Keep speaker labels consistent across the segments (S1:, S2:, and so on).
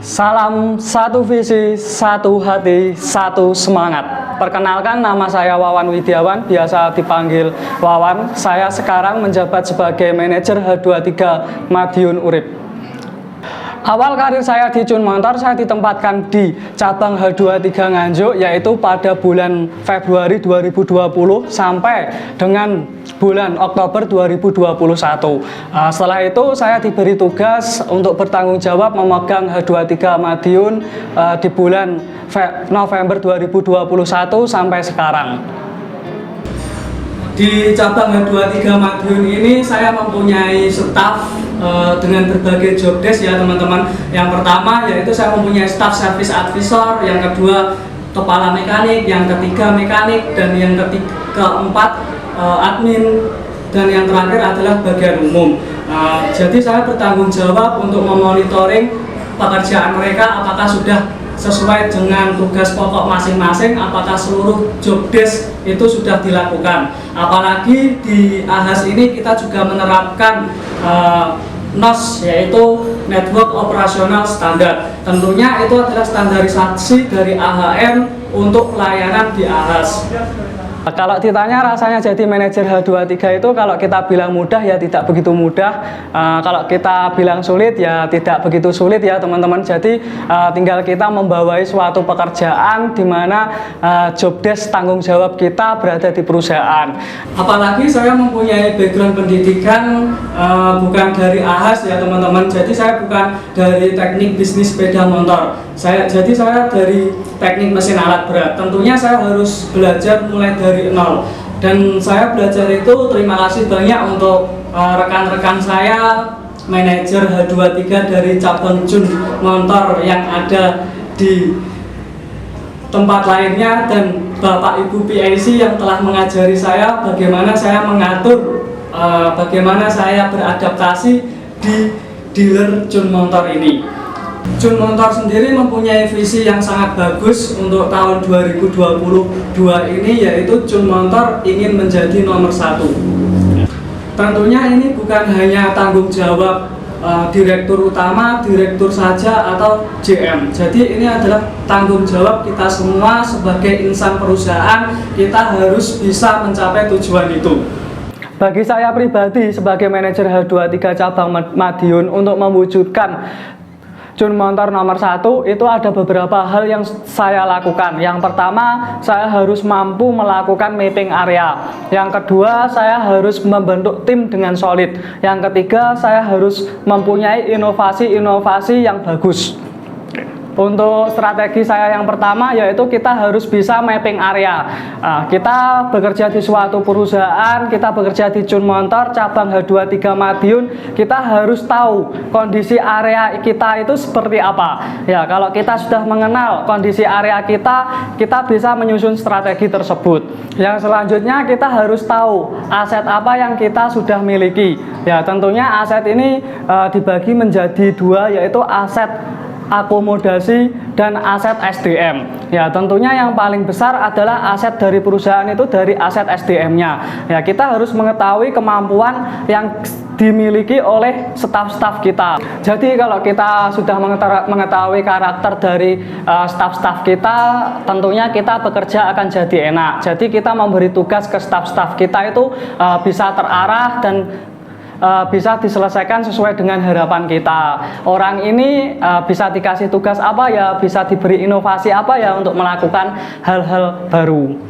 S1: Salam satu visi, satu hati, satu semangat. Perkenalkan, nama saya Wawan Widiawan, biasa dipanggil Wawan. Saya sekarang menjabat sebagai manajer H23 Madiun Urip. Awal karir saya di Cun Motor, saya ditempatkan di cabang H23 Nganjuk, yaitu pada bulan Februari 2020 sampai dengan bulan Oktober 2021. Setelah itu saya diberi tugas untuk bertanggung jawab memegang H23 Madiun di bulan November 2021 sampai sekarang. Di cabang H23 Madiun ini saya mempunyai staf dengan berbagai job desk ya teman-teman. Yang pertama yaitu saya mempunyai staf service advisor, yang kedua kepala mekanik, yang ketiga mekanik, dan yang keempat admin, dan yang terakhir adalah bagian umum. Jadi saya bertanggung jawab untuk memonitoring pekerjaan mereka, apakah sudah sesuai dengan tugas pokok masing-masing, apakah seluruh job desk itu sudah dilakukan. Apalagi di AHAS ini kita juga menerapkan NOS, yaitu Network Operational Standard. Tentunya itu adalah standarisasi dari AHM untuk pelayanan di AHAS. Kalau ditanya rasanya jadi manajer H23 itu, kalau kita bilang mudah ya tidak begitu mudah, kalau kita bilang sulit ya tidak begitu sulit ya teman-teman. Jadi tinggal kita membawai suatu pekerjaan di mana job desk tanggung jawab kita berada di perusahaan. Apalagi saya mempunyai background pendidikan bukan dari AHAS ya teman-teman. Jadi saya bukan dari teknik bisnis sepeda motor. Jadi saya dari teknik mesin alat berat. Tentunya saya harus belajar mulai dari nol. Dan saya belajar itu, terima kasih banyak untuk rekan-rekan saya, manajer H23 dari cabang Cun Motor yang ada di tempat lainnya, dan Bapak Ibu PIC yang telah mengajari saya bagaimana saya mengatur, bagaimana saya beradaptasi di dealer Cun Motor ini. Cun Motor sendiri mempunyai visi yang sangat bagus untuk tahun 2022 ini, yaitu Cun Motor ingin menjadi nomor 1. Tentunya ini bukan hanya tanggung jawab direktur utama, direktur saja, atau GM. Jadi ini adalah tanggung jawab kita semua sebagai insan perusahaan. Kita harus bisa mencapai tujuan itu. Bagi saya pribadi sebagai manajer H23 cabang Madiun, untuk mewujudkan Cun Motor nomor 1 itu ada beberapa hal yang saya lakukan. Yang pertama, saya harus mampu melakukan mapping area. Yang kedua, saya harus membentuk tim dengan solid. Yang ketiga, saya harus mempunyai inovasi-inovasi yang bagus. Untuk strategi saya yang pertama yaitu kita harus bisa mapping area. Kita bekerja di suatu perusahaan, kita bekerja di Cun Motor cabang H23 Madiun, kita harus tahu kondisi area kita itu seperti apa. Ya, kalau kita sudah mengenal kondisi area kita bisa menyusun strategi tersebut. Yang selanjutnya, kita harus tahu aset apa yang kita sudah miliki. Ya, tentunya aset ini dibagi menjadi dua, yaitu aset akomodasi dan aset SDM. Ya, tentunya yang paling besar adalah aset dari perusahaan itu dari aset SDM-nya. Ya, kita harus mengetahui kemampuan yang dimiliki oleh staf-staf kita. Jadi kalau kita sudah mengetahui karakter dari staf-staf kita, tentunya kita bekerja akan jadi enak. Jadi kita memberi tugas ke staf-staf kita itu bisa terarah dan bisa diselesaikan sesuai dengan harapan kita. Orang ini bisa dikasih tugas apa ya, bisa diberi inovasi apa ya untuk melakukan hal-hal baru.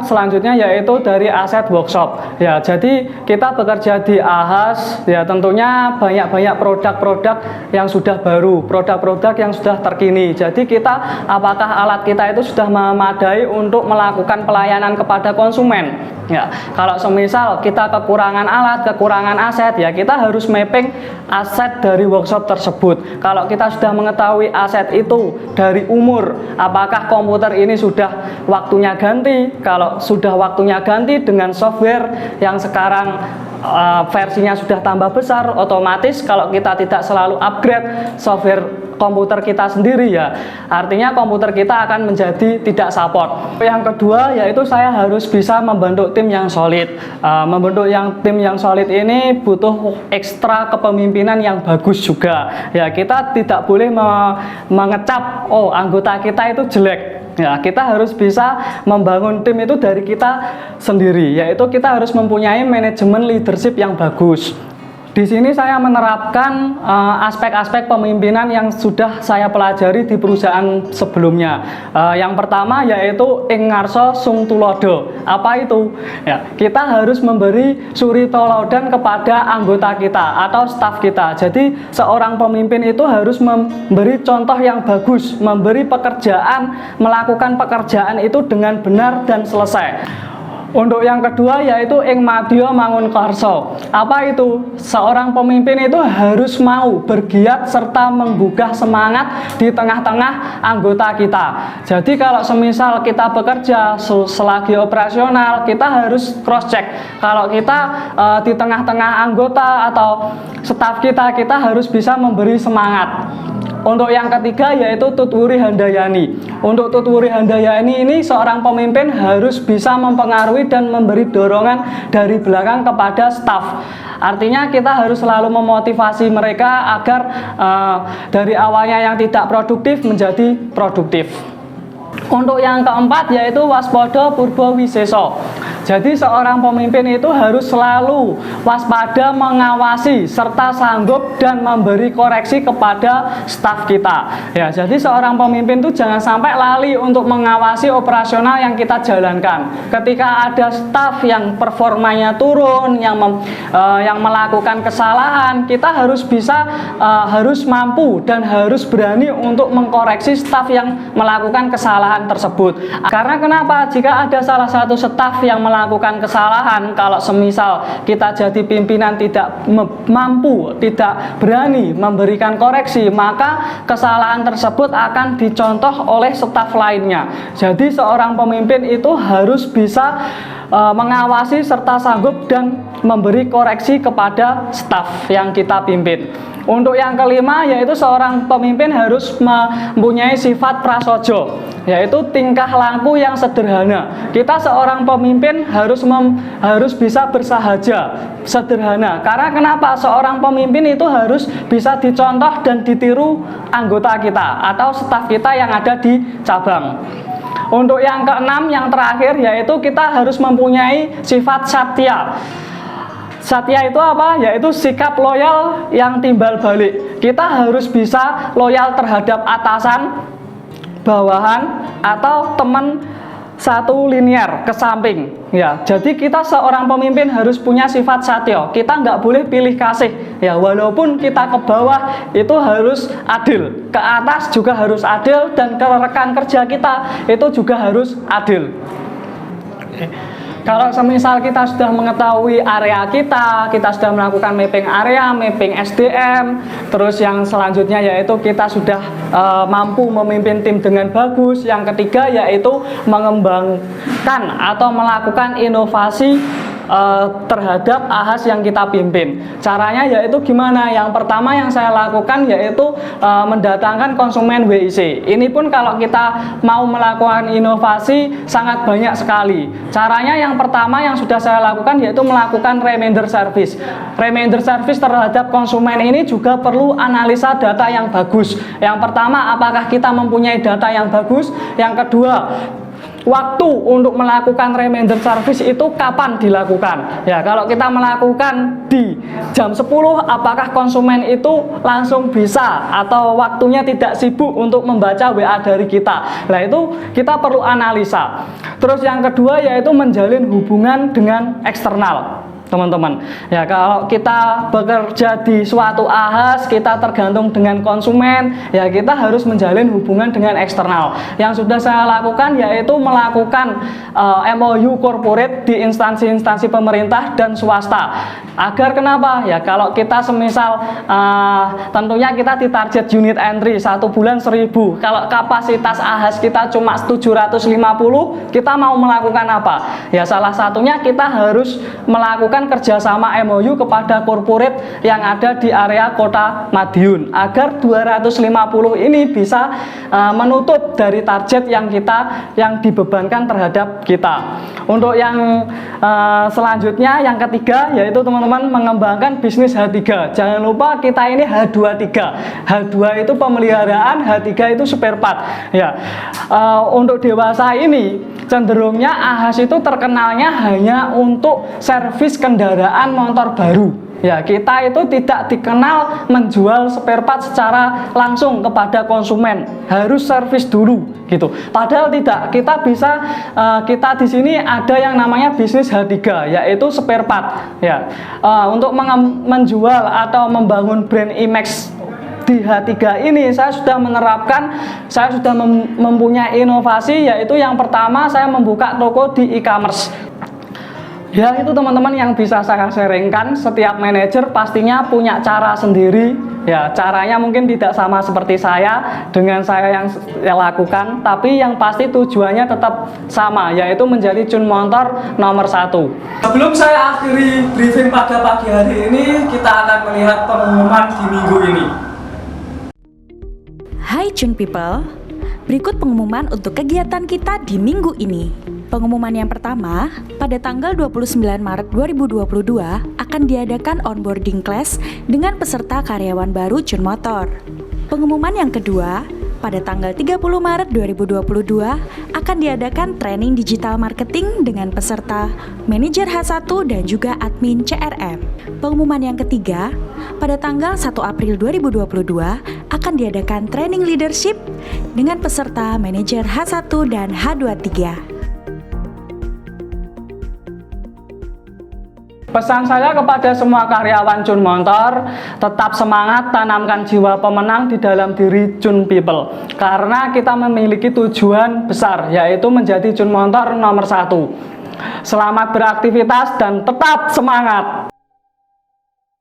S1: Selanjutnya yaitu dari aset workshop. Ya, jadi kita bekerja di AHAS, ya tentunya banyak-banyak produk-produk yang sudah baru, produk-produk yang sudah terkini. Jadi kita, apakah alat kita itu sudah memadai untuk melakukan pelayanan kepada konsumen? Ya, kalau semisal kita kekurangan alat, kekurangan aset, ya kita harus mapping aset dari workshop tersebut. Kalau kita sudah mengetahui aset itu dari umur, apakah komputer ini sudah waktunya ganti? Kalau sudah waktunya ganti dengan software yang sekarang versinya sudah tambah besar, otomatis kalau kita tidak selalu upgrade software komputer kita sendiri ya, artinya komputer kita akan menjadi tidak support. Yang kedua yaitu saya harus bisa membentuk tim yang solid. Membentuk tim yang solid ini butuh ekstra kepemimpinan yang bagus juga. Ya, kita tidak boleh mengecap anggota kita itu jelek. Ya, kita harus bisa membangun tim itu dari kita sendiri, yaitu kita harus mempunyai manajemen leadership yang bagus. Di sini saya menerapkan aspek-aspek pemimpinan yang sudah saya pelajari di perusahaan sebelumnya. Yang pertama yaitu ing ngarsa sung tulodo. Apa itu? Ya, kita harus memberi suri toladan kepada anggota kita atau staf kita. Jadi seorang pemimpin itu harus memberi contoh yang bagus, memberi pekerjaan, melakukan pekerjaan itu dengan benar dan selesai. Untuk yang kedua yaitu ing madya mangun karsa. Apa itu? Seorang pemimpin itu harus mau bergiat serta menggugah semangat di tengah-tengah anggota kita. Jadi kalau semisal kita bekerja selagi operasional, kita harus cross check. Kalau kita di tengah-tengah anggota atau staf kita harus bisa memberi semangat. Untuk yang ketiga yaitu Tutwuri Handayani. Untuk Tutwuri Handayani ini seorang pemimpin harus bisa mempengaruhi dan memberi dorongan dari belakang kepada staf. Artinya kita harus selalu memotivasi mereka agar dari awalnya yang tidak produktif menjadi produktif. Untuk yang keempat yaitu waspada purba wiseso. Jadi seorang pemimpin itu harus selalu waspada, mengawasi serta sanggup dan memberi koreksi kepada staf kita. Ya, jadi seorang pemimpin itu jangan sampai lali untuk mengawasi operasional yang kita jalankan. Ketika ada staf yang performanya turun, yang melakukan kesalahan, kita harus harus mampu dan harus berani untuk mengkoreksi staf yang melakukan kesalahan tersebut. Karena kenapa? Jika ada salah satu staf yang melakukan kesalahan, kalau semisal kita jadi pimpinan tidak mampu, tidak berani memberikan koreksi, maka kesalahan tersebut akan dicontoh oleh staf lainnya. Jadi seorang pemimpin itu harus bisa mengawasi serta sanggup dan memberi koreksi kepada staf yang kita pimpin. Untuk yang kelima yaitu seorang pemimpin harus mempunyai sifat prasojo, yaitu tingkah laku yang sederhana. Kita seorang pemimpin harus bisa bersahaja, sederhana. Karena kenapa? Seorang pemimpin itu harus bisa dicontoh dan ditiru anggota kita atau staf kita yang ada di cabang. Untuk yang keenam, yang terakhir yaitu kita harus mempunyai sifat satya. Satya itu apa? Yaitu sikap loyal yang timbal balik. Kita harus bisa loyal terhadap atasan, bawahan, atau teman satu linear ke samping. Ya, jadi kita seorang pemimpin harus punya sifat satya. Kita nggak boleh pilih kasih. Ya, walaupun kita ke bawah itu harus adil, ke atas juga harus adil, dan ke rekan kerja kita itu juga harus adil. Kalau semisal kita sudah mengetahui area kita sudah melakukan mapping area, mapping SDM, terus yang selanjutnya yaitu kita sudah mampu memimpin tim dengan bagus. Yang ketiga yaitu mengembangkan atau melakukan inovasi terhadap ahas yang kita pimpin. Caranya yaitu gimana? Yang pertama yang saya lakukan yaitu mendatangkan konsumen WIC. Ini pun kalau kita mau melakukan inovasi sangat banyak sekali. Caranya yang pertama yang sudah saya lakukan yaitu melakukan reminder service. Reminder service terhadap konsumen ini juga perlu analisa data yang bagus. Yang pertama, apakah kita mempunyai data yang bagus? Yang kedua, waktu untuk melakukan reminder service itu kapan dilakukan? Ya, kalau kita melakukan di jam 10, apakah konsumen itu langsung bisa atau waktunya tidak sibuk untuk membaca WA dari kita? Nah, itu kita perlu analisa. Terus yang kedua yaitu menjalin hubungan dengan eksternal. Teman-teman, ya kalau kita bekerja di suatu ahas, kita tergantung dengan konsumen, ya kita harus menjalin hubungan dengan eksternal. Yang sudah saya lakukan yaitu melakukan MOU corporate di instansi-instansi pemerintah dan swasta. Agar kenapa? Ya kalau kita semisal tentunya kita ditarget unit entry 1 bulan 1000. Kalau kapasitas ahas kita cuma 750, kita mau melakukan apa? Ya salah satunya kita harus melakukan memberikan kerjasama MOU kepada corporate yang ada di area Kota Madiun agar 250 ini bisa menutup dari target yang dibebankan terhadap kita. Untuk yang selanjutnya, yang ketiga, yaitu teman-teman mengembangkan bisnis H3. Jangan lupa kita ini H23. H2 itu pemeliharaan, H3 itu spare part. Ya, untuk dewasa ini cenderungnya AHAS itu terkenalnya hanya untuk servis kendaraan motor baru. Ya, kita itu tidak dikenal menjual spare part secara langsung kepada konsumen, harus servis dulu gitu. Padahal tidak, kita di sini ada yang namanya bisnis H3, yaitu spare part. Ya, untuk menjual atau membangun brand image di H3 ini saya sudah mempunyai inovasi, yaitu yang pertama saya membuka toko di e-commerce. Ya, itu teman-teman yang bisa saya sharingkan. Setiap manajer pastinya punya cara sendiri. Ya, caranya mungkin tidak sama seperti saya dengan saya yang lakukan, tapi yang pasti tujuannya tetap sama, yaitu menjadi Chun Montor nomor 1. Sebelum saya akhiri briefing pada pagi hari ini, kita akan melihat pengumuman di minggu ini.
S2: Hai Chun People, berikut pengumuman untuk kegiatan kita di minggu ini. Pengumuman yang pertama, pada tanggal 29 Maret 2022 akan diadakan onboarding class dengan peserta karyawan baru Chun Motor. Pengumuman yang kedua, pada tanggal 30 Maret 2022 akan diadakan training digital marketing dengan peserta manajer H1 dan juga admin CRM. Pengumuman yang ketiga, pada tanggal 1 April 2022 akan diadakan training leadership dengan peserta manajer H1 dan H23.
S1: Pesan saya kepada semua karyawan Chun Montor, tetap semangat, tanamkan jiwa pemenang di dalam diri Chun People. Karena kita memiliki tujuan besar, yaitu menjadi Chun Montor nomor 1. Selamat beraktivitas dan tetap semangat.